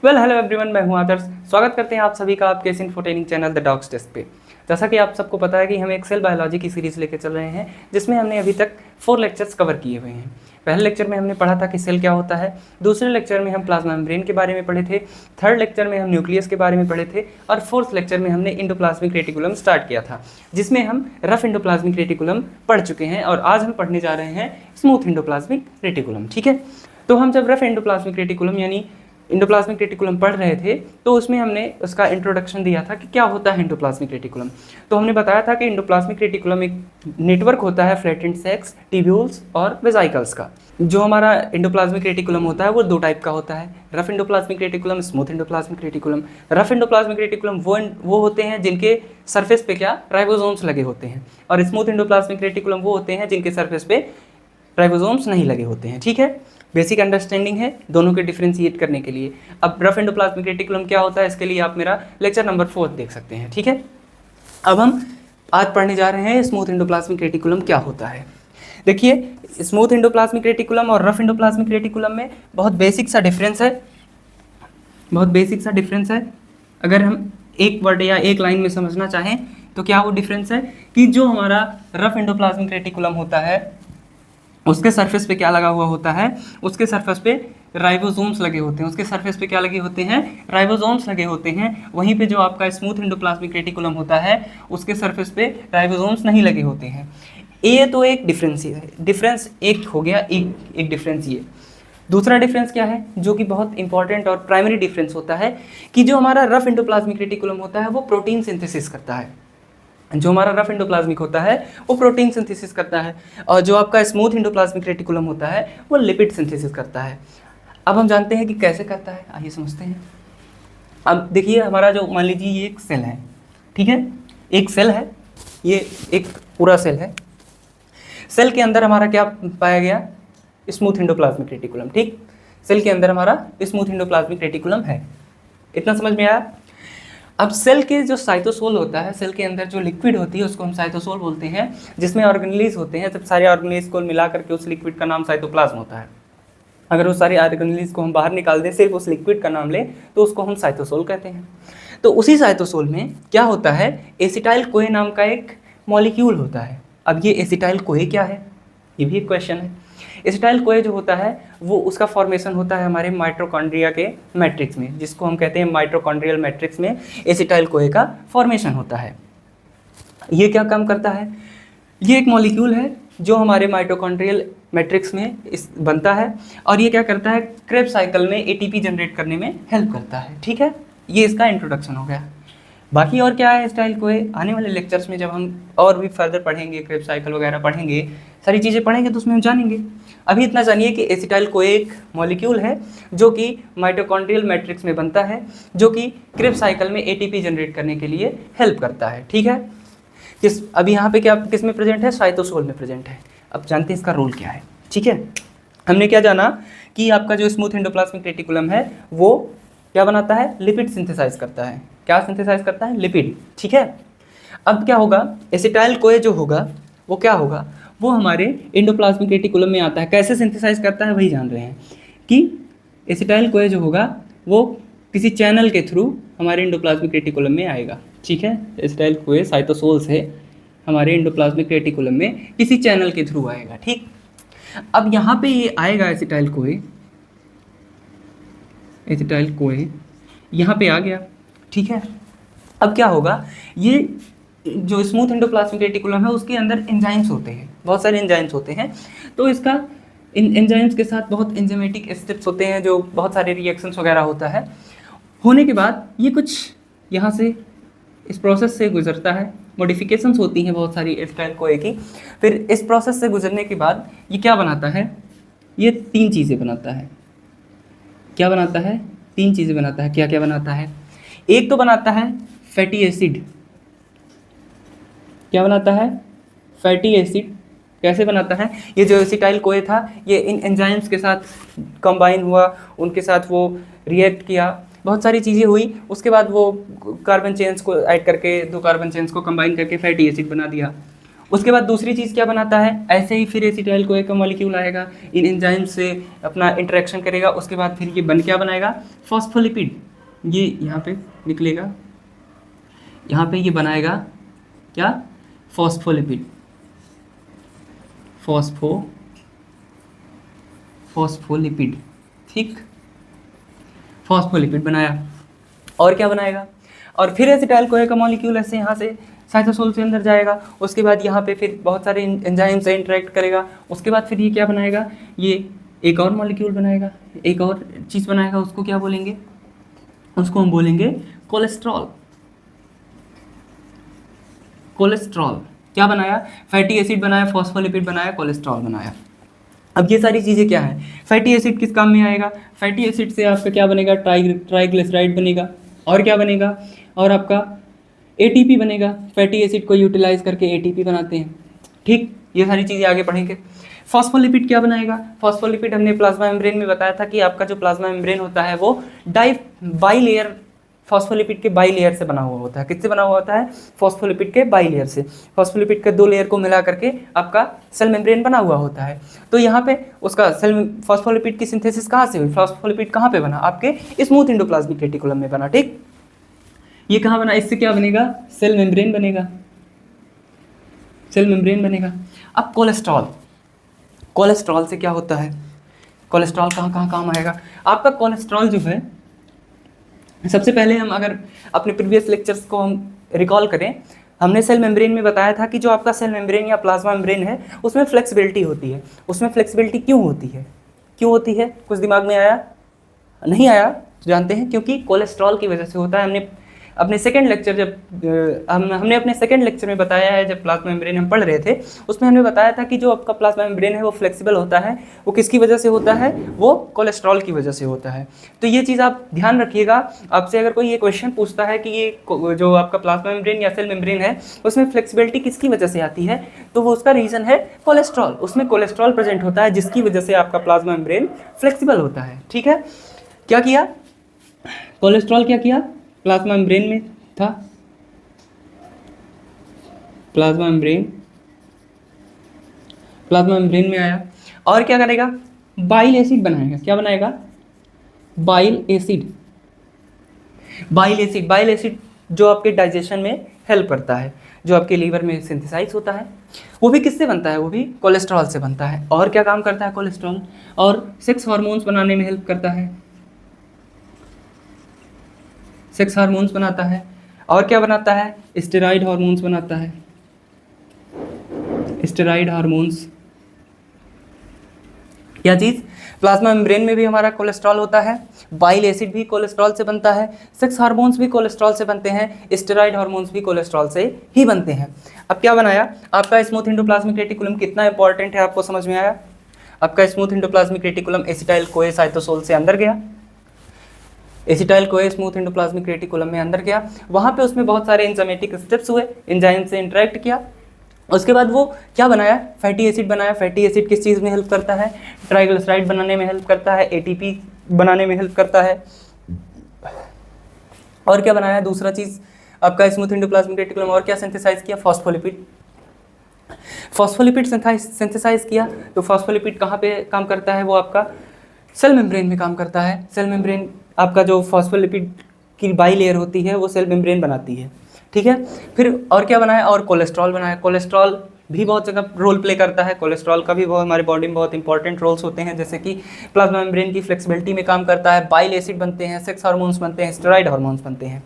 Hello everyone, मैं हूं आदर्श। स्वागत करते हैं आप सभी का आपके इस इन्फोटेनिंग चैनल द डॉग्स टेस्ट पे। जैसा कि आप सबको पता है कि हम एक सेल बायोलॉजी की सीरीज़ लेकर चल रहे हैं, जिसमें हमने अभी तक 4 लेक्चर्स कवर किए हुए हैं। पहले लेक्चर में हमने पढ़ा था कि सेल क्या होता है, दूसरे लेक्चर में हम प्लाज्मा मेम्ब्रेन के बारे में पढ़े थे, थर्ड लेक्चर में हम न्यूक्लियस के बारे में पढ़े थे और फोर्थ लेक्चर में हमने इंडोप्लाज्मिक रेटिकुलम स्टार्ट किया था, जिसमें हम रफ इंडोप्लाज्मिक रेटिकुलम पढ़ चुके हैं और आज हम पढ़ने जा रहे हैं स्मूथ इंडोप्लाज्मिक रेटिकुलम। ठीक है, तो हम जब रफ इंडोप्लाज्मिक रेटिकुलम यानी इंडोप्लाज्मिक रेटिकुलम पढ़ रहे थे तो उसमें हमने उसका इंट्रोडक्शन दिया था कि क्या होता है इंडोप्लाज्मिक रेटिकुलम। तो हमने बताया था कि इंडोप्लाज्मिक रेटिकुलम एक नेटवर्क होता है फ्लैटेंड सेक्स, ट्यूब्यूल्स और वेसिकल्स का। जो हमारा इंडोप्लाज्मिक रेटिकुलम होता है वो दो टाइप का होता है, rough endoplasmic reticulum, smooth endoplasmic reticulum. Rough endoplasmic reticulum वो होते हैं जिनके सरफेस पे क्या राइबोसोम्स लगे होते हैं, और स्मूथ इंडोप्लाज्मिक रेटिकुलम वो होते हैं जिनके सरफेस पे राइबोसोम्स नहीं लगे होते हैं। ठीक है, बेसिक अंडरस्टैंडिंग है दोनों के डिफ्रेंशिएट करने के लिए। अब रफ एंडोप्लाज्मिक रेटिकुलम क्या होता है, इसके लिए आप मेरा लेक्चर नंबर 4 देख सकते हैं। ठीक है, अब हम आज पढ़ने जा रहे हैं स्मूथ एंडोप्लाज्मिक रेटिकुलम क्या होता है। देखिए, स्मूथ एंडोप्लाज्मिक रेटिकुलम और रफ एंडोप्लाज्मिक रेटिकुलम में बहुत बेसिक सा डिफरेंस है। अगर हम एक वर्ड या एक लाइन में समझना चाहें तो क्या वो डिफरेंस है कि जो हमारा रफ एंडोप्लाज्मिक रेटिकुलम होता है उसके सरफेस पे क्या लगा हुआ होता है, उसके सरफेस पे राइबोसोम्स लगे होते हैं। उसके सरफेस पे क्या लगे होते हैं, राइबोसोम्स लगे होते हैं। वहीं पे जो आपका स्मूथ एंडोप्लाज्मिक रेटिकुलम होता है उसके सरफेस पे राइबोसोम्स नहीं लगे होते हैं। ये तो एक डिफरेंस एक हो गया, एक डिफरेंस ये। दूसरा डिफरेंस क्या है जो कि बहुत इंपॉर्टेंट और प्राइमरी डिफरेंस होता है कि जो हमारा रफ एंडोप्लाज्मिक रेटिकुलम होता है वो प्रोटीन सिंथेसिस करता है। जो हमारा रफ एंडोप्लाज्मिक होता है वो प्रोटीन सिंथेसिस करता है, और जो आपका स्मूथ एंडोप्लाज्मिक रेटिकुलम होता है वो लिपिड सिंथेसिस करता है। अब हम जानते हैं कि कैसे करता है, आइए समझते हैं। अब देखिए, हमारा जो मान लीजिए ये एक सेल है, ठीक है, एक सेल है, ये एक पूरा सेल है। सेल के अंदर हमारा क्या पाया गया, स्मूथ एंडोप्लाज्मिक रेटिकुलम। ठीक, सेल के अंदर हमारा स्मूथ एंडोप्लाज्मिक रेटिकुलम है। इतना समझ में आया। अब सेल के जो साइटोसोल होता है, सेल के अंदर जो लिक्विड होती है उसको हम साइटोसोल बोलते हैं, जिसमें ऑर्गेनेल्स होते हैं। जब सारे ऑर्गेनेल्स को मिला करके उस लिक्विड का नाम साइटोप्लाज्म होता है। अगर उस सारे ऑर्गेनेल्स को हम बाहर निकाल दें, सिर्फ उस लिक्विड का नाम लें, तो उसको हम साइटोसोल कहते हैं। तो उसी साइटोसोल में क्या होता है, एसिटाइल कोए नाम का एक मॉलिक्यूल होता है। अब ये एसिटाइल कोए क्या है, ये भी एक क्वेश्चन है। एसिटाइल कोए जो होता है वो उसका फॉर्मेशन होता है हमारे माइटोकॉन्ड्रिया के मैट्रिक्स में, जिसको हम कहते हैं माइटोकॉन्ड्रियल मैट्रिक्स में एसिटाइल कोए का फॉर्मेशन होता है। ये क्या काम करता है, ये एक मॉलिक्यूल है जो हमारे माइटोकॉन्ड्रियल मैट्रिक्स में बनता है, और ये क्या करता है, क्रेब्स साइकिल में एटीपी जनरेट करने में हेल्प करता है। ठीक है, ये इसका इंट्रोडक्शन हो गया। बाकी और क्या है एसिटाइल कोए, आने वाले लेक्चर्स में जब हम और भी फर्दर पढ़ेंगे, क्रेब्स साइकिल वगैरह पढ़ेंगे, सारी चीज़ें पढ़ेंगे तो उसमें हम जानेंगे। अभी इतना जानिए कि एसिटाइल कोए एक मॉलिक्यूल है जो कि माइटोकॉन्ड्रियल मैट्रिक्स में बनता है, जो कि क्रेब्स साइकिल में एटीपी जनरेट करने के लिए हेल्प करता है। ठीक है, अभी यहाँ पे क्या किस में प्रेजेंट है, साइटोसोल में प्रेजेंट है। अब जानते हैं इसका रोल क्या है। ठीक है, हमने क्या जाना कि आपका जो स्मूथ एंडोप्लाज्मिक रेटिकुलम है वो क्या बनाता है, लिपिड सिंथेसाइज करता है। क्या सिंथेसाइज करता है, लिपिड। ठीक है, अब क्या होगा, एसिटाइल कोए जो होगा वो क्या होगा, वो हमारे एंडोप्लाज्मिक रेटिकुलम में आता है। कैसे सिंथेसाइज करता है वही जान रहे हैं कि एसिटाइल कोए जो होगा वो किसी चैनल के थ्रू हमारे एंडोप्लाज्मिक रेटिकुलम में आएगा। ठीक है, एसिटाइल कोए साइटोसोल से हमारे एंडोप्लाज्मिक रेटिकुलम में किसी चैनल के थ्रू आएगा। ठीक, अब यहाँ पे ये आएगा एसिटाइल कोए यहाँ पे आ गया। ठीक है, अब क्या होगा, ये जो स्मूथ एंडोप्लाज्मिक रेटिकुलम है उसके अंदर एंजाइम्स होते हैं, बहुत सारे एंजाइम्स होते हैं। तो इसका इन एंजाइम्स के साथ बहुत एंजाइमेटिक स्टेप्स होते हैं, जो बहुत सारे रिएक्शंस वगैरह होता है। होने के बाद ये कुछ यहाँ से इस प्रोसेस से गुजरता है, मॉडिफिकेशंस होती हैं बहुत सारी एसिटाइल कोए की। फिर इस प्रोसेस से गुजरने के बाद ये क्या बनाता है, ये 3 चीज़ें बनाता है। क्या बनाता है, 3 चीज़ें बनाता है। क्या क्या बनाता है, एक तो बनाता है फैटी एसिड। क्या बनाता है, फैटी एसिड। कैसे बनाता है, ये जो एसिटाइल कोए था ये इन एंजाइम्स के साथ कंबाइन हुआ, उनके साथ वो रिएक्ट किया, बहुत सारी चीज़ें हुई। उसके बाद वो कार्बन चेन्स को ऐड करके, 2 कार्बन चेन्स को कंबाइन करके फैटी एसिड बना दिया। उसके बाद दूसरी चीज़ क्या बनाता है, ऐसे ही फिर एसिटाइल कोए का मॉलिक्यूल आएगा, इन एंजाइम से अपना इंटरेक्शन करेगा, उसके बाद फिर ये बन क्या बनाएगा, फॉस्फोलिपिड। ये यहाँ पे निकलेगा, यहाँ पे ये बनाएगा क्या, फॉस्फोलिपिड, फॉस्फोलिपिड, ठीक, फॉस्फोलिपिड बनाया। और क्या बनाएगा, और फिर एसिटाइल कोए का मॉलिक्यूल ऐसे यहाँ से साइटोसोल से अंदर जाएगा, उसके बाद यहाँ पे फिर बहुत सारे एंजाइम से इंटरेक्ट करेगा, उसके बाद फिर ये क्या बनाएगा, ये एक और मॉलिक्यूल बनाएगा, एक और चीज़ बनाएगा, उसको क्या बोलेंगे, उसको हम बोलेंगे कोलेस्ट्रॉल। कोलेस्ट्रॉल क्या बनाया, फैटी एसिड बनाया, फॉस्फोलिपिड बनाया, कोलेस्ट्रॉल बनाया। अब ये सारी चीज़ें क्या है, फैटी एसिड किस काम में आएगा, फैटी एसिड से आपका क्या बनेगा, ट्राइग्लिसराइड बनेगा, और क्या बनेगा, और आपका एटीपी बनेगा, फैटी एसिड को यूटिलाइज करके एटीपी बनाते हैं, ठीक। ये सारी चीज़ें आगे पढ़ेंगे। फॉस्फोलिपिड क्या बनाएगा, फॉस्फोलिपिड हमने प्लाज्मा मेम्ब्रेन में बताया था कि आपका जो प्लाज्मा मेम्ब्रेन होता है वो बाई लेयर, फॉस्फोलिपिड के बाई लेयर से बना हुआ होता है। किससे बना हुआ होता है, फॉस्फोलिपिड के बाई लेयर से। फॉस्फोलिपिड के 2 लेयर को मिला करके आपका सेल मेम्ब्रेन बना हुआ होता है। तो यहाँ पे उसका फॉस्फोलिपिड की सिंथेसिस कहाँ से हुई, फॉस्फोलिपिड कहाँ पे बना, आपके स्मूथ एंडोप्लाज्मिक रेटिकुलम में बना, ठीक। ये कहाँ बना, इससे क्या बनेगा, सेल मेम्ब्रेन बनेगा, सेल मेम्ब्रेन बनेगा। अब कोलेस्ट्रॉल, कोलेस्ट्रॉल से क्या होता है, कोलेस्ट्रॉल कहाँ कहाँ काम आएगा आपका, कोलेस्ट्रॉल जो है, सबसे पहले हम अगर अपने प्रीवियस लेक्चर्स को हम रिकॉल करें, हमने सेल मेम्ब्रेन में बताया था कि जो आपका सेल मेम्ब्रेन या प्लाज्मा मेम्ब्रेन है उसमें फ्लेक्सिबिलिटी होती है। उसमें फ्लेक्सिबिलिटी क्यों होती है, क्यों होती है, कुछ दिमाग में आया, नहीं आया, जानते हैं, क्योंकि कोलेस्ट्रॉल की वजह से होता है। हमने अपने सेकंड लेक्चर जब हमने अपने सेकंड लेक्चर में बताया है, जब प्लाज्मा मेम्ब्रेन हम पढ़ रहे थे, उसमें हमने बताया था कि जो आपका प्लाज्मा मेम्ब्रेन है वो फ्लेक्सिबल होता है, वो किसकी वजह से होता है, वो कोलेस्ट्रॉल की वजह से होता है। तो ये चीज़ आप ध्यान रखिएगा। आपसे अगर कोई ये क्वेश्चन पूछता है कि ये जो आपका प्लाज्मा मेम्ब्रेन या सेल मेम्ब्रेन है उसमें फ्लेक्सिबिलिटी किसकी वजह से आती है, तो वो उसका रीज़न है कोलेस्ट्रॉल। उसमें कोलेस्ट्रॉल प्रेजेंट होता है जिसकी वजह से आपका प्लाज्मा मेम्ब्रेन फ्लेक्सिबल होता है, ठीक है। क्या किया, कोलेस्ट्रॉल क्या किया, प्लाज्मा मेम्ब्रेन में था, प्लाज्मा मेम्ब्रेन में आया, और क्या करेगा, बाइल एसिड बनाएगा। क्या बनाएगा, बाइल एसिड, बाइल एसिड जो आपके डाइजेशन में हेल्प करता है, जो आपके लीवर में सिंथेसाइज होता है, वो भी किससे बनता है, वो भी कोलेस्ट्रॉल से बनता है। और क्या काम करता है कोलेस्ट्रॉल, और सेक्स हार्मोन्स बनाने में हेल्प करता है, सेक्स हार्मोन्स बनाता है। और क्या बनाता है, स्टेरॉइड हार्मोन्स बनाता है, स्टेरॉइड हार्मोन्स। क्या चीज़, प्लाज्मा मेम्ब्रेन में भी हमारा कोलेस्ट्रॉल होता है, बाइल एसिड भी कोलेस्ट्रॉल से बनता है, सेक्स हार्मोन्स भी कोलेस्ट्रॉल से बनते हैं, स्टेरॉइड हार्मोन्स भी कोलेस्ट्रॉल से ही बनते हैं। अब क्या बनाया, आपका स्मूथ एंडोप्लाज्मिक रेटिकुलम कितना इंपॉर्टेंट है आपको समझ में आया। आपका smooth endoplasmic reticulum acetyl CoA cytosol से अंदर गया, acetyl CoA smooth endoplasmic reticulum में अंदर गया, वहाँ पे उसमें बहुत सारे एंजाइमेटिक स्टेप्स हुए, एंजाइम से इंटरेक्ट किया, उसके बाद वो क्या बनाया, फैटी एसिड बनाया। फैटी एसिड किस चीज़ में हेल्प करता है, ट्राइग्लिसराइड बनाने में हेल्प करता है, एटीपी बनाने में हेल्प करता है। और क्या बनाया, दूसरा चीज़ आपका स्मूथ एंडोप्लाज्मिक रेटिकुलम, और क्या सिंथेसाइज किया, फॉस्फोलिपिड, फॉस्फोलिपिड सिंथेसाइज किया। तो फॉस्फोलिपिड कहाँ पे काम करता है, वो आपका सेल मेम्ब्रेन में काम करता है। सेल मेम्ब्रेन आपका जो फॉस्फोलिपिड की बाई लेयर होती है वो सेल मेम्ब्रेन बनाती है, ठीक है। फिर और क्या बनाया, और कोलेस्ट्रॉल बनाया। कोलेस्ट्रॉल भी बहुत जगह रोल प्ले करता है, कोलेस्ट्रॉल का भी बहुत हमारे बॉडी में बहुत इंपॉर्टेंट रोल्स होते हैं, जैसे कि प्लाज्मा मेम्ब्रेन की फ्लेक्सिबिलिटी में काम करता है, बाइल एसिड बनते हैं, सेक्स हार्मोन्स बनते हैं, स्टेरॉइड हार्मोन्स बनते हैं।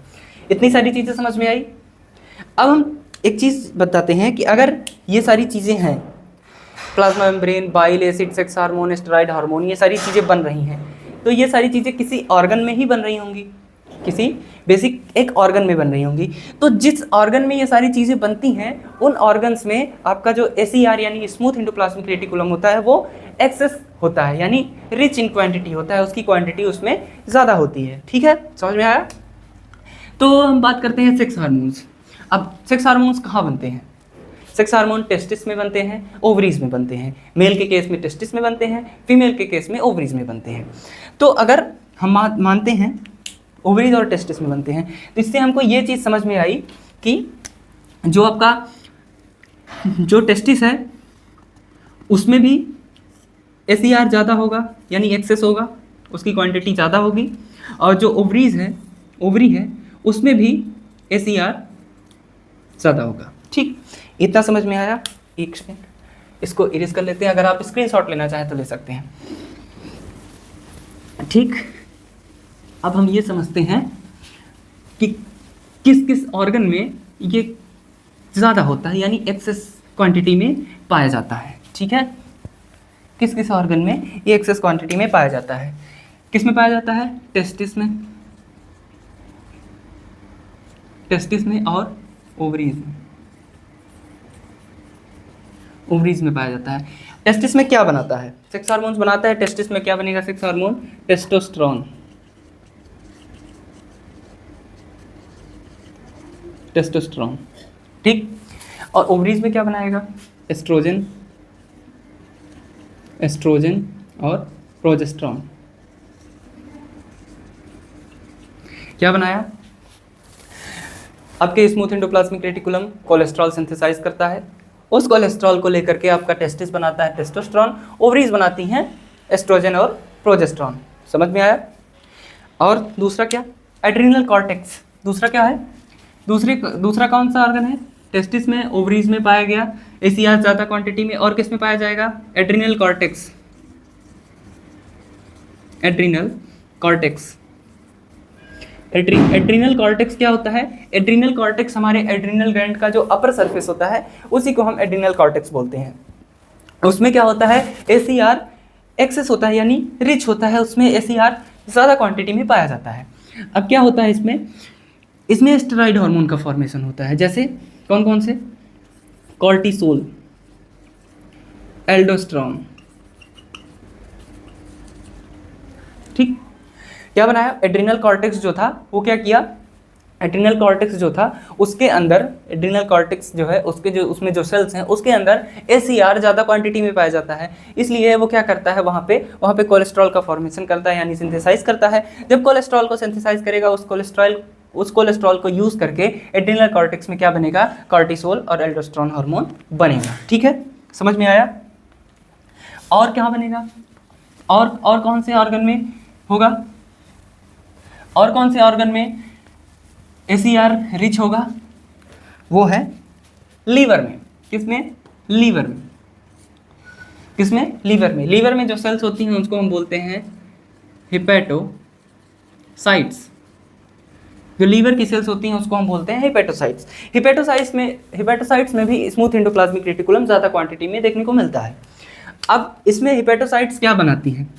इतनी सारी चीज़ें समझ में आई। अब हम एक चीज़ बताते हैं कि अगर ये सारी चीज़ें हैं, plasma membrane, bile acid, sex hormone, steroid hormone, ये सारी चीज़ें बन रही हैं, तो ये सारी चीज़ें किसी ऑर्गन में ही बन रही होंगी, किसी बेसिक एक ऑर्गन में बन रही होंगी। तो जिस ऑर्गन में ये सारी चीज़ें बनती हैं उन ऑर्गन्स में आपका जो SER यानी स्मूथ एंडोप्लाज्मिक रेटिकुलम होता है वो एक्सेस होता है, यानी रिच इन क्वांटिटी होता है, उसकी क्वांटिटी उसमें ज़्यादा होती है, ठीक है, समझ में आया। तो हम बात करते हैं सेक्स हार्मोन्स। अब सेक्स हार्मोन्स कहाँ बनते हैं, सेक्स हार्मोन टेस्टिस में बनते हैं, ओवरीज में बनते हैं। मेल के केस में टेस्टिस में बनते हैं, फीमेल के केस में ओवरीज में बनते हैं। तो अगर हम मानते हैं ओवरीज और टेस्टिस में बनते हैं, तो इससे हमको ये चीज़ समझ में आई कि जो आपका जो टेस्टिस है उसमें भी ACR ज़्यादा होगा, यानी एक्सेस होगा, उसकी क्वांटिटी ज़्यादा होगी। और जो ओवरी है उसमें भी ACR ज़्यादा होगा। ठीक, इतना समझ में आया? एक सेकेंड इसको इरेज कर लेते हैं, अगर आप स्क्रीनशॉट लेना चाहें तो ले सकते हैं। ठीक, अब हम ये समझते हैं कि किस किस ऑर्गन में ये ज़्यादा होता है, यानी एक्सेस क्वांटिटी में पाया जाता है। ठीक है, किस किस ऑर्गन में ये एक्सेस क्वांटिटी में पाया जाता है? किस में पाया जाता है? टेस्टिस में और ओवरीज में पाया जाता है। टेस्टिस में क्या बनाता है? सेक्स हार्मोन्स बनाता है। टेस्टिस में क्या बनेगा? Sex hormone testosterone. ठीक, और ओवरीज में क्या बनाएगा? एस्ट्रोजन और प्रोजेस्टेरोन। क्या बनाया? आपके smooth endoplasmic reticulum cholesterol synthesize करता है, उस कोलेस्ट्रॉल को लेकर के आपका टेस्टिस बनाता है टेस्टोस्टेरोन, ओवरीज बनाती हैं एस्ट्रोजन और प्रोजेस्टेरोन। समझ में आया? और दूसरा क्या? Adrenal cortex. दूसरा क्या है? दूसरा कौन सा ऑर्गन है? टेस्टिस में, ओवरीज में पाया गया ACR ज़्यादा क्वांटिटी में, और किस में पाया जाएगा? Adrenal cortex. एड्रिनल कॉर्टेक्स क्या होता है? एड्रिनल कॉर्टेक्स हमारे एड्रिनल ग्लैंड का जो अपर सरफेस होता है उसी को हम एड्रिनल कॉर्टेक्स बोलते हैं। उसमें क्या होता है? ACR एक्सेस होता है, यानी रिच होता है, उसमें ACR ज़्यादा क्वांटिटी में पाया जाता है। अब क्या होता है इसमें स्टेरॉइड हार्मोन का फॉर्मेशन होता है। जैसे कौन कौन से? Cortisol, aldosterone. ठीक, क्या बनाया? एड्रिनल कॉर्टेक्स जो था वो क्या किया? एड्रिनल कॉर्टेक्स जो था उसके अंदर, एड्रिनल कॉर्टेक्स जो है उसमें जो सेल्स हैं उसके अंदर ACR ज़्यादा क्वांटिटी में पाया जाता है, इसलिए वो क्या करता है? वहाँ पे कोलेस्ट्रॉल का फॉर्मेशन करता है, यानी सिंथेसाइज करता है। जब कोलेस्ट्रॉल को सिंथेसाइज करेगा, उस कोलेस्ट्रॉल को यूज़ करके एड्रिनल कॉर्टेक्स में क्या बनेगा? कॉर्टिसोल और एल्डोस्टेरोन हार्मोन बनेगा। ठीक है, समझ में आया? और क्या बनेगा? और कौन से ऑर्गन में होगा? और कौन से ऑर्गन में ACR रिच होगा? वो है लीवर में। किसमें? लीवर में। किसमें? लीवर में। लीवर में जो सेल्स होती हैं उसको हम बोलते हैं हिपैटोसाइट्स। जो लीवर की सेल्स होती हैं उसको हम बोलते हैं हिपैटोसाइट्स। हिपैटोसाइट्स में भी स्मूथ एंडोप्लाज्मिक रेटिकुलम ज़्यादा क्वांटिटी में देखने को मिलता है। अब इसमें हिपैटोसाइट्स क्या बनाती हैं?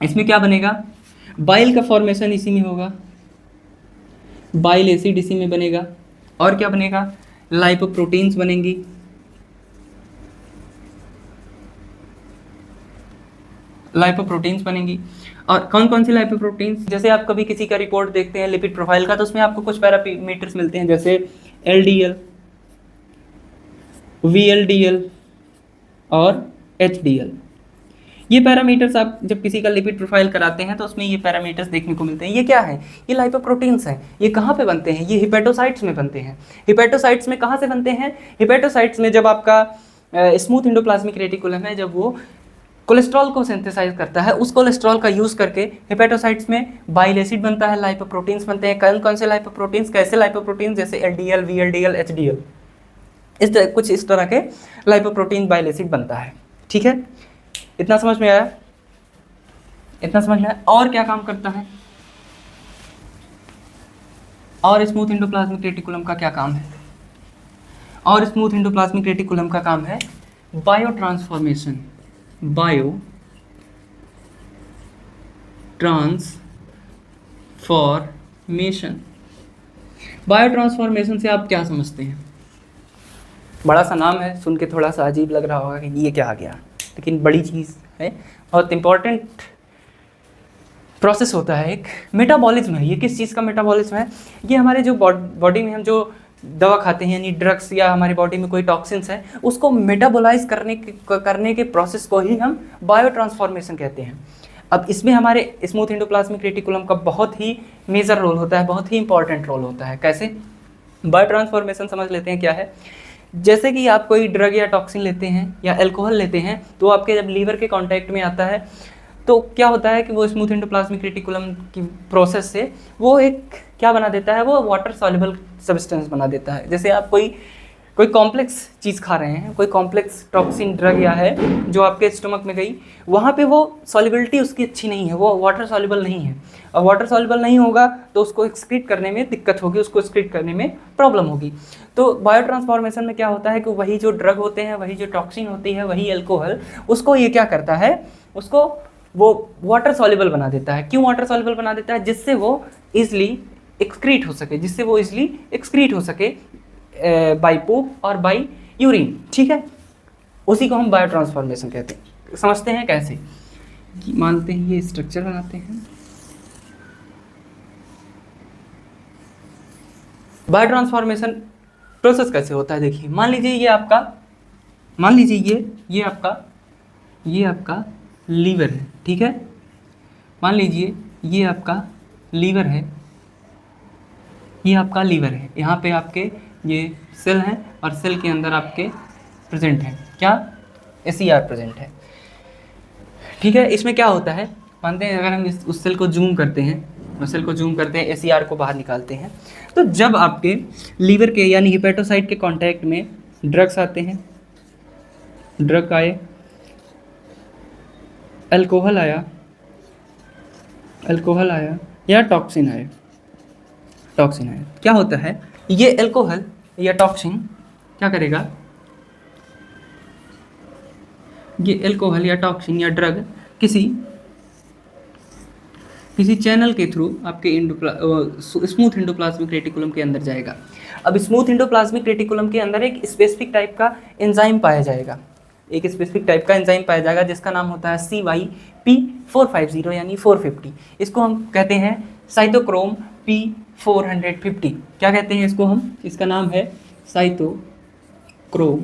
इसमें क्या बनेगा? बाइल का फॉर्मेशन इसी में होगा, बाइल एसिड इसी में बनेगा। और क्या बनेगा? लाइपोप्रोटीन्स बनेंगी। और कौन कौन सी लाइपोप्रोटीन्स? जैसे आप कभी किसी का रिपोर्ट देखते हैं लिपिड प्रोफाइल का, तो उसमें आपको कुछ पैरामीटर्स मिलते हैं, जैसे LDL, VLDL और HDL। ये पैरामीटर्स आप जब किसी का लिपिड प्रोफाइल कराते हैं तो उसमें ये पैरामीटर्स देखने को मिलते हैं। ये क्या है? ये लाइपोप्रोटीन्स हैं। ये कहाँ पे बनते हैं? ये हिपैटोसाइट्स में बनते हैं। हिपैटोसाइट्स में कहाँ से बनते हैं? हिपैटोसाइट्स में जब आपका स्मूथ एंडोप्लाज्मिक रेटिकुलम है, जब वो कोलेस्ट्रॉल को सिंथेसाइज करता है, उस कोलेस्ट्रॉल का यूज़ करके हिपैटोसाइट्स में बाइल एसिड बनता है, लाइपोप्रोटीन्स बनते हैं। कौन कौन से लाइपोप्रोटीन्स? कैसे लाइपोप्रोटीन्स? जैसे LDL, VLDL, HDL, कुछ इस तरह के लाइपोप्रोटीन बाइल एसिड बनता है। ठीक है, इतना समझ में आया? इतना समझ में आया? और क्या काम करता है? और स्मूथ एंडोप्लाज्मिक रेटिकुलम का क्या काम है? और स्मूथ एंडोप्लाज्मिक रेटिकुलम का काम है बायो ट्रांसफॉर्मेशन से आप क्या समझते हैं? बड़ा सा नाम है, सुन के थोड़ा सा अजीब लग रहा होगा कि ये क्या आ गया, लेकिन बड़ी चीज़ है, बहुत इंपॉर्टेंट प्रोसेस होता है। एक मेटाबॉलिज्म है। ये किस चीज़ का मेटाबॉलिज्म है? ये हमारे जो बॉडी में हम जो दवा खाते हैं, यानी ड्रग्स, या हमारी बॉडी में कोई टॉक्सिन्स है, उसको मेटाबोलाइज करने के प्रोसेस को ही हम बायो ट्रांसफॉर्मेशन कहते हैं। अब इसमें हमारे स्मूथ एंडोप्लाज्मिक रेटिकुलम का बहुत ही मेजर रोल होता है, बहुत ही इंपॉर्टेंट रोल होता है। कैसे? बायो ट्रांसफॉर्मेशन समझ लेते हैं क्या है। जैसे कि आप कोई ड्रग या टॉक्सिन लेते हैं या अल्कोहल लेते हैं, तो आपके जब लीवर के कांटेक्ट में आता है तो क्या होता है कि वो स्मूथ एंडोप्लाज्मिक रेटिकुलम की प्रोसेस से वो एक क्या बना देता है, वो वाटर सॉल्युबल सब्सटेंस बना देता है। जैसे आप कोई कॉम्प्लेक्स चीज़ खा रहे हैं, कोई कॉम्प्लेक्स टॉक्सिन ड्रग या है जो आपके स्टमक में गई, वहाँ पे वो सॉल्युबिलिटी उसकी अच्छी नहीं है, वो वाटर सॉल्युबल नहीं है। और वाटर सॉल्युबल नहीं होगा तो उसको एक्सक्रीट करने में दिक्कत होगी, उसको एक्सक्रीट करने में प्रॉब्लम होगी। तो बायो ट्रांसफॉर्मेशन में क्या होता है कि वही जो ड्रग होते हैं, वही जो टॉक्सिन होती है, वही अल्कोहल, उसको ये क्या करता है, उसको वो वाटर सॉल्युबल बना देता है। क्यों वाटर सॉल्युबल बना देता है? जिससे वो ईजिली एक्सक्रीट हो सके बाई पूप और बाई यूरिन, ठीक है। उसी को हम बायो ट्रांसफॉर्मेशन कहते हैं। समझते हैं कैसे? मानते हैं ये स्ट्रक्चर बनाते हैं। बायो ट्रांसफॉर्मेशन प्रोसेस कैसे होता है, देखिए मान लीजिए ये आपका लीवर है, ठीक है। मान लीजिए ये आपका लीवर है, यहाँ पे आपके ये सेल हैं और सेल के अंदर आपके प्रेजेंट है क्या, SER प्रेजेंट है, ठीक है। इसमें क्या होता है, मानते हैं अगर हम उस सेल को जूम करते हैं, SER को बाहर निकालते हैं, तो जब आपके लीवर के यानी हिपेटोसाइट के कांटेक्ट में ड्रग्स आते हैं, ड्रग आए, अल्कोहल आया या टॉक्सिन आया, क्या होता है, ये अल्कोहल या टॉक्सिन क्या करेगा, ये अल्कोहल या टॉक्सिन या ड्रग किसी चैनल के थ्रू आपके स्मूथ एंडोप्लाज्मिक रेटिकुलम के अंदर जाएगा। अब स्मूथ एंडोप्लाज्मिक रेटिकुलम के अंदर एक स्पेसिफिक टाइप का एंजाइम पाया जाएगा, जिसका नाम होता है CYP450 यानी 450। इसको हम कहते हैं साइटोक्रोम P450। क्या कहते हैं इसको हम, इसका नाम है साइटोक्रोम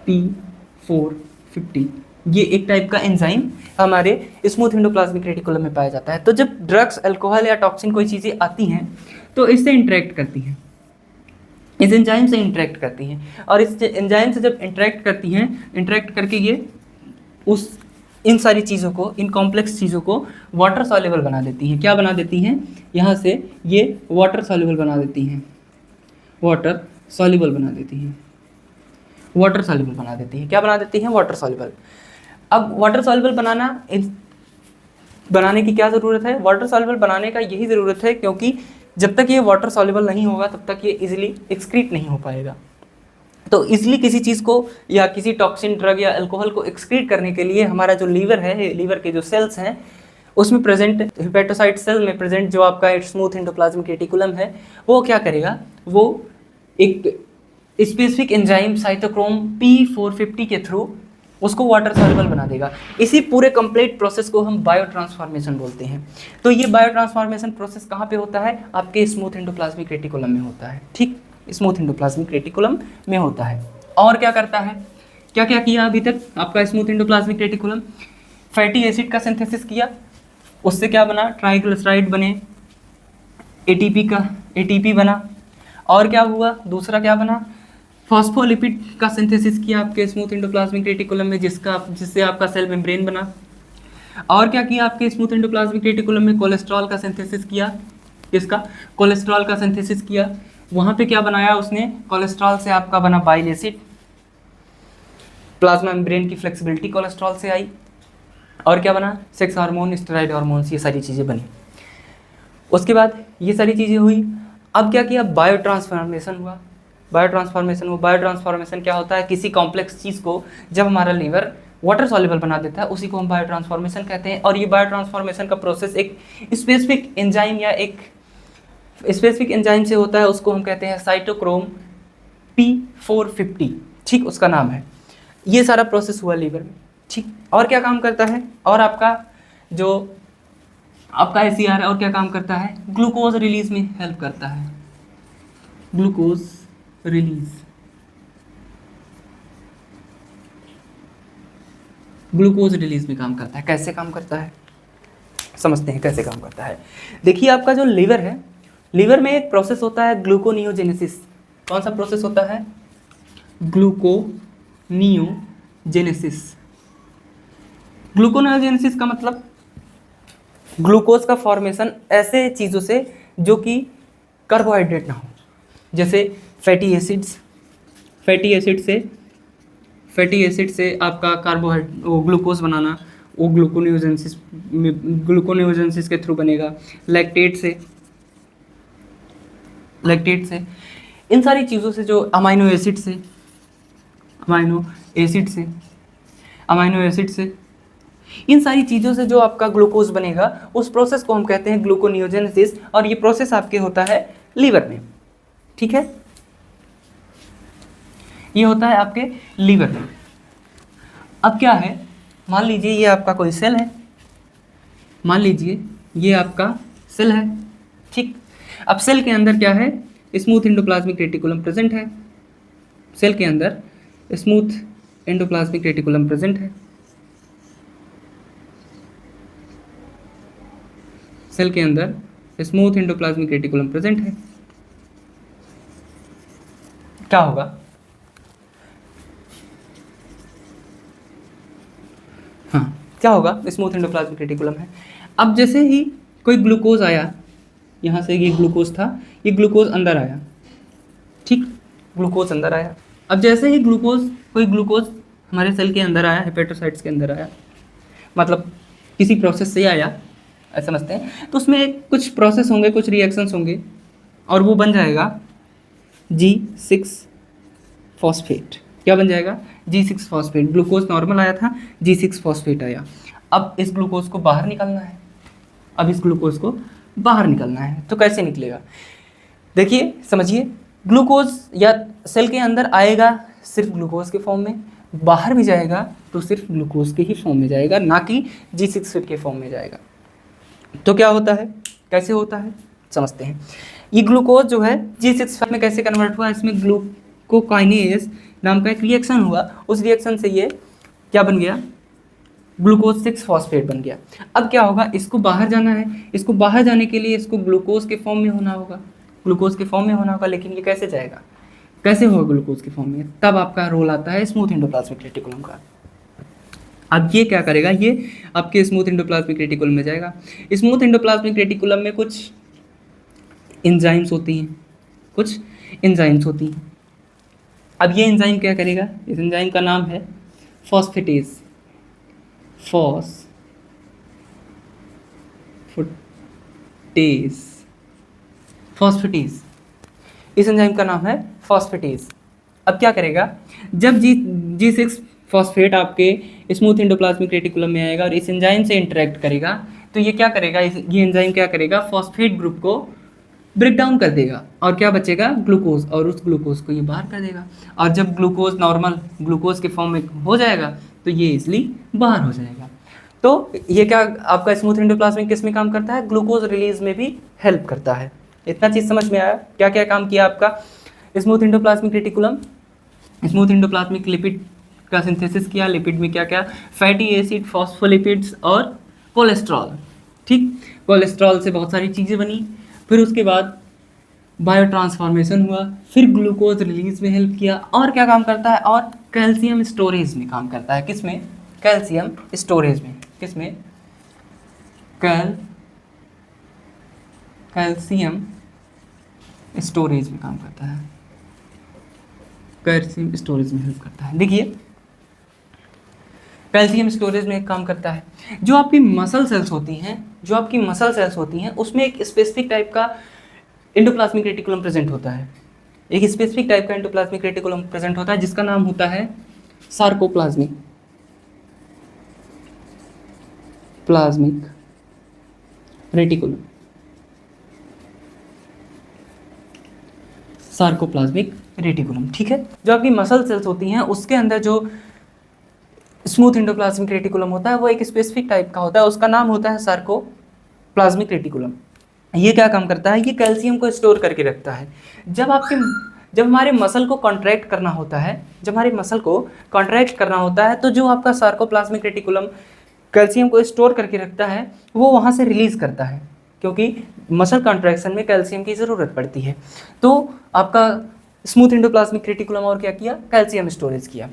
P450। ये एक टाइप का एंजाइम हमारे स्मूथ एंडोप्लाज्मिक रेटिकुलम में पाया जाता है। तो जब ड्रग्स, अल्कोहल या टॉक्सिन कोई चीज़ें आती हैं तो इससे इंटरेक्ट करती हैं, इस एंजाइम से इंटरेक्ट करती हैं, और इस एंजाइम से जब इंटरेक्ट करती हैं, इंटरेक्ट करके ये इन सारी चीज़ों को, इन कॉम्प्लेक्स चीज़ों को वाटर सॉल्युबल बना देती हैं। क्या बना देती हैं, यहाँ से ये वाटर सॉल्युबल बना देती हैं, वाटर सॉल्युबल बना देती हैं। क्या बना देती हैं, वाटर सॉल्युबल। अब वाटर सॉल्युबल बनाने की क्या ज़रूरत है, वाटर सॉल्युबल बनाने का यही ज़रूरत है क्योंकि जब तक ये वाटर सॉल्युबल नहीं होगा तब तक ये इजीली एक्सक्रीट नहीं हो पाएगा। तो इसलिए किसी चीज़ को या किसी टॉक्सिन, ड्रग या अल्कोहल को एक्सक्रीट करने के लिए हमारा जो लीवर है, लीवर के जो सेल्स हैं उसमें प्रेजेंट, हिपेटोसाइट सेल में प्रेजेंट जो आपका स्मूथ एंडोप्लाज्मिक रेटिकुलम है, वो क्या करेगा, वो एक स्पेसिफिक एंजाइम साइटोक्रोम P450 के थ्रू उसको वाटर सॉल्युबल बना देगा। इसी पूरे कंप्लीट प्रोसेस को हम बायो ट्रांसफॉर्मेशन बोलते हैं। तो ये बायो ट्रांसफॉर्मेशन प्रोसेस कहाँ पे होता है, आपके स्मूथ एंडोप्लाज्मिक रेटिकुलम में होता है, ठीक, स्मूथ एंडोप्लाज्मिक रेटिकुलम में होता है। और क्या करता है, क्या क्या किया अभी तक आपका smooth endoplasmic reticulum, fatty acid का सिंथेसिस किया, उससे क्या बना, ट्राइग्लिसराइड बने, ATP बना, और क्या हुआ, दूसरा क्या बना, फॉस्फोलिपिड का सिंथेसिस किया आपके स्मूथ एंडोप्लाज्मिक रेटिकुलम में, जिससे आपका सेल मेम्ब्रेन बना। और क्या किया आपके स्मूथ एंडोप्लाज्मिक रेटिकुलम में, कोलेस्ट्रॉल का सिंथेसिस किया, किसका, कोलेस्ट्रॉल का सिंथेसिस किया। वहाँ पे क्या बनाया उसने, कोलेस्ट्रॉल से आपका बना बाइल एसिड, प्लाज्मा मेम्ब्रेन की फ्लेक्सिबिलिटी कोलेस्ट्रॉल से आई, और क्या बना, सेक्स हार्मोन, स्टेरॉइड हार्मोन्स, ये सारी चीज़ें बनी। उसके बाद ये सारी चीज़ें हुई, अब क्या किया, बायो ट्रांसफॉर्मेशन हुआ। बायो ट्रांसफॉर्मेशन क्या होता है, किसी कॉम्प्लेक्स चीज़ को जब हमारा लीवर वाटर सॉल्युबल बना देता है उसी को हम बायो ट्रांसफॉर्मेशन कहते हैं। और ये बायो ट्रांसफॉर्मेशन का प्रोसेस एक स्पेसिफिक एंजाइम या एक स्पेसिफिक एंजाइम से होता है, उसको हम कहते हैं साइटोक्रोम P450, ठीक, उसका नाम है। ये सारा प्रोसेस हुआ लीवर में, ठीक। और क्या काम करता है, और आपका जो आपका SER है और क्या काम करता है, ग्लूकोज रिलीज में हेल्प करता है, ग्लूकोज रिलीज में काम करता है। कैसे काम करता है, समझते हैं कैसे काम करता है। देखिए आपका जो लीवर है, लीवर में एक प्रोसेस होता है ग्लूकोनियोजेनेसिस। कौन सा प्रोसेस होता है? ग्लूकोनियोजेनेसिस। ग्लूकोनियोजेनेसिस का मतलब ग्लूकोज का फॉर्मेशन ऐसे चीज़ों से जो कि कार्बोहाइड्रेट ना हो, जैसे फैटी एसिड्स। फैटी एसिड से आपका कार्बोहाइड्रेट वो ग्लूकोज बनाना, वो ग्लूकोनियोजेनेसिस के थ्रू बनेगा। लैक्टेट से इन सारी चीज़ों से, जो अमाइनो एसिड से इन सारी चीज़ों से जो आपका ग्लूकोज बनेगा, उस प्रोसेस को हम कहते हैं ग्लूकोनियोजेनेसिस, और ये प्रोसेस आपके होता है लीवर में। ठीक है, ये होता है आपके लीवर में। अब क्या है, मान लीजिए ये आपका कोई सेल है, ठीक। अब सेल के अंदर क्या है? स्मूथ एंडोप्लाज्मिक रेटिकुलम प्रेजेंट है। सेल के अंदर स्मूथ एंडोप्लाज्मिक रेटिकुलम प्रेजेंट है। सेल के अंदर स्मूथ एंडोप्लाज्मिक रेटिकुलम प्रेजेंट है। क्या होगा? हाँ, क्या होगा? स्मूथ एंडोप्लाज्मिक रेटिकुलम है। अब जैसे ही कोई ग्लूकोज आया, यहाँ से ये ग्लूकोज था, ये ग्लूकोज अंदर आया, ठीक, ग्लूकोज अंदर आया। अब जैसे ही कोई ग्लूकोज हमारे सेल के अंदर आया, हेपेटोसाइट्स के अंदर आया, मतलब किसी प्रोसेस से आया, ऐसा समझते हैं, तो उसमें कुछ प्रोसेस होंगे, कुछ रिएक्शंस होंगे, और वो बन जाएगा G6 फॉस्फेट। क्या बन जाएगा? G6 phosphate. ग्लूकोज नॉर्मल आया था, G6 फॉस्फेट आया। अब इस ग्लूकोज को बाहर निकालना है। तो कैसे निकलेगा? देखिए, समझिए, ग्लूकोज या सेल के अंदर आएगा सिर्फ ग्लूकोज के फॉर्म में, बाहर भी जाएगा तो सिर्फ ग्लूकोज के ही फॉर्म में जाएगा, ना कि G6 के फॉर्म में जाएगा। तो क्या होता है, कैसे होता है, समझते हैं। ये ग्लूकोज जो है G6 में कैसे कन्वर्ट हुआ? इसमें ग्लूकोकाइनेज नाम का एक रिएक्शन हुआ, उस रिएक्शन से ये क्या बन गया? ग्लूकोज 6 फॉस्फेट बन गया। अब क्या होगा? इसको बाहर जाना है, इसको बाहर जाने के लिए इसको ग्लूकोज के फॉर्म में होना होगा, लेकिन ये कैसे जाएगा? कैसे होगा ग्लूकोज के फॉर्म में? तब आपका रोल आता है स्मूथ एंडोप्लाज्मिक रेटिकुलम का। अब ये क्या करेगा? ये आपके स्मूथ एंडोप्लाज्मिक रेटिकुलम में जाएगा। स्मूथ एंडोप्लाज्मिक रेटिकुलम में कुछ एंजाइम्स होती हैं। अब ये एंजाइम क्या करेगा? इस एंजाइम का नाम है फॉस्फेटेज। इस एंजाइम का नाम है फॉस्फेटेज। अब क्या करेगा? जब G6 फॉस्फेट आपके स्मूथ एंडोप्लाज्मिक रेटिकुलम में आएगा और इस एंजाइम से इंटरेक्ट करेगा, तो ये क्या करेगा? ये एंजाइम क्या करेगा? फॉस्फेट ग्रुप को ब्रेक डाउन कर देगा, और क्या बचेगा? ग्लूकोज, और उस ग्लूकोज को ये बाहर कर देगा। और जब ग्लूकोज नॉर्मल ग्लूकोज के फॉर्म में हो जाएगा, तो ये इसलिए बाहर हो जाएगा। तो ये क्या आपका स्मूथ एंडोप्लाज्मिक किस में काम करता है? ग्लूकोज रिलीज में भी हेल्प करता है। इतना चीज़ समझ में आया? क्या क्या काम किया आपका smooth endoplasmic reticulum? Smooth endoplasmic lipid का सिंथेसिस किया। लिपिड में क्या क्या? फैटी एसिड, फॉस्फोलिपिड्स और कोलेस्ट्रॉल। ठीक, कोलेस्ट्रॉल से बहुत सारी चीज़ें बनी। फिर उसके बाद बायो ट्रांसफॉर्मेशन हुआ, फिर ग्लूकोज रिलीज में हेल्प किया। और क्या काम करता है? और कैल्शियम स्टोरेज में काम करता है। किस में? कैल्शियम स्टोरेज में। किस में? कैल्शियम स्टोरेज में काम करता है। कैल्शियम स्टोरेज में हेल्प करता है। देखिए, कैल्शियम स्टोरेज में एक काम करता है। जो आपकी मसल सेल्स होती हैं, उसमें एक स्पेसिफिक टाइप का एंडोप्लाज्मिक रेटिकुलम प्रेजेंट होता है। जिसका नाम होता है सार्कोप्लाज्मिक रेटिकुलम। ठीक है। जो आपकी मसल सेल्स होती हैं, उसके अंदर जो स्मूथ एंडोप्लाज्मिक रेटिकुलम होता है, वो एक स्पेसिफिक टाइप का होता है, उसका नाम होता है सार्कोप्लाज्मिक रेटिकुलम। ये क्या काम करता है? ये कैल्शियम को स्टोर करके रखता है। जब हमारे मसल को कॉन्ट्रैक्ट करना होता है, तो जो आपका सार्कोप्लाज्मिक रेटिकुलम कैल्शियम को स्टोर करके रखता है, वो वहाँ से रिलीज़ करता है, क्योंकि मसल कॉन्ट्रैक्शन में कैल्शियम की ज़रूरत पड़ती है। तो आपका स्मूथ एंडोप्लाज्मिक रेटिकुलम और क्या किया, कैल्शियम स्टोरेज किया।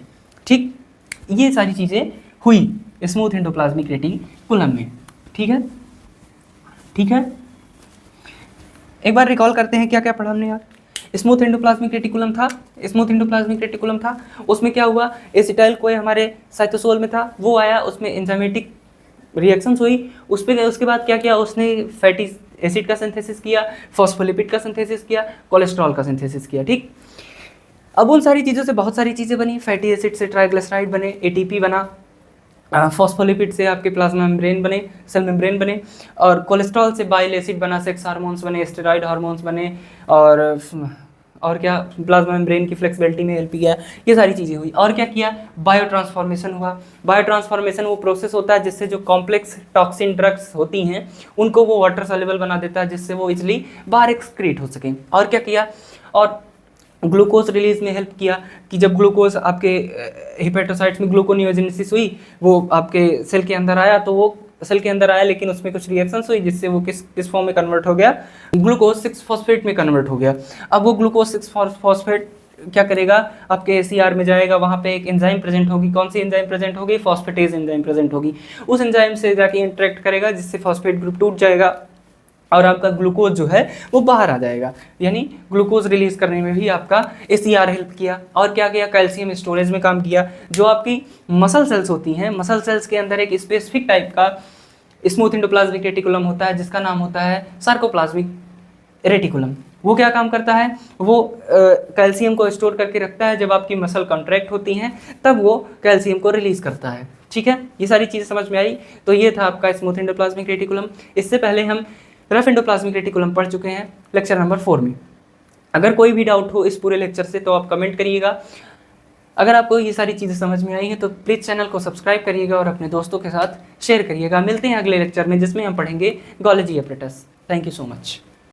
ठीक, ये सारी चीज़ें हुई स्मूथ एंडोप्लाज्मिक रेटिकुलम में। ठीक है, ठीक है, एक बार रिकॉल करते हैं क्या क्या पढ़ा हमने यार। स्मूथ एंडोप्लाज्मिक रेटिकुलम था, स्मूथ एंडोप्लाज्मिक रेटिकुलम था, उसमें क्या हुआ, एसिटाइल कोई हमारे साइटोसोल में था, वो आया, उसमें एंजाइमेटिक रिएक्शंस हुई, उस पर उसके बाद क्या किया उसने, फैटी एसिड का सिंथेसिस किया, फॉस्फोलिपिड का सिंथेसिस किया, कोलेस्ट्रॉल का सिंथेसिस किया। ठीक, अब उन सारी चीज़ों से बहुत सारी चीज़ें बनी, फैटी एसिड से ट्राइग्लिसराइड बने, एटीपी बना, फॉस्फोलिपिड से आपके प्लाज्मा मेम्ब्रेन बने, सेल मेम्ब्रेन बने, और कोलेस्ट्रॉल से बाइल एसिड बना, सेक्स हार्मोन्स बने, स्टेरॉइड हार्मोन्स बने, और क्या, प्लाज्मा मेम्ब्रेन की फ्लेक्सिबिलिटी में हेल्प किया। ये सारी चीज़ें हुई। और क्या किया, बायो ट्रांसफॉर्मेशन हुआ। बायो ट्रांसफॉर्मेशन वो प्रोसेस होता है जिससे जो कॉम्प्लेक्स टॉक्सिन ड्रग्स होती हैं उनको वो वाटर सॉल्युबल बना देता है, जिससे वो इजिली बाहर एक्सक्रीट हो सकें। और क्या किया, और ग्लूकोज रिलीज में हेल्प किया कि जब ग्लूकोज आपके हिपेटोसाइट्स में ग्लूकोनियोजेनेसिस हुई, वो आपके सेल के अंदर आया, तो वो सेल के अंदर आया लेकिन उसमें कुछ रिएक्शंस हुई जिससे वो किस फॉर्म में कन्वर्ट हो गया, ग्लूकोज 6 फॉस्फेट में कन्वर्ट हो गया। अब वो ग्लूकोज 6 फॉस्फेट क्या करेगा, आपके एसीआर में जाएगा, वहाँ पे एक एंजाइम प्रेजेंट होगी। कौन सी एंजाइम प्रेजेंट होगी, फॉस्फेटेज एंजाइम प्रेजेंट होगी। उस एंजाइम से जाके इंटरेक्ट करेगा जिससे फॉस्फेट ग्रुप टूट जाएगा और आपका ग्लूकोज जो है वो बाहर आ जाएगा, यानी ग्लूकोज रिलीज करने में भी आपका एसीआर हेल्प किया। और क्या किया, कैल्शियम स्टोरेज में काम किया। जो आपकी मसल सेल्स होती हैं, मसल सेल्स के अंदर एक स्पेसिफिक टाइप का स्मूथ एंडोप्लाज्मिक रेटिकुलम होता है जिसका नाम होता है सार्कोप्लाज्मिक रेटिकुलम। वो क्या काम करता है, वो कैल्शियम को स्टोर करके रखता है, जब आपकी मसल कॉन्ट्रैक्ट होती हैं तब वो कैल्शियम को रिलीज करता है। ठीक है, ये सारी चीज़ें समझ में आई। तो ये था आपका स्मूथ एंडोप्लाज्मिक रेटिकुलम। इससे पहले हम रफ एंडोप्लाज्मिक रेटिकुलम पढ़ चुके हैं लेक्चर नंबर 4 में। अगर कोई भी डाउट हो इस पूरे लेक्चर से तो आप कमेंट करिएगा। अगर आपको ये सारी चीज़ें समझ में आई हैं तो प्लीज़ चैनल को सब्सक्राइब करिएगा और अपने दोस्तों के साथ शेयर करिएगा। मिलते हैं अगले लेक्चर में जिसमें हम पढ़ेंगे Golgi apparatus. Thank you so much.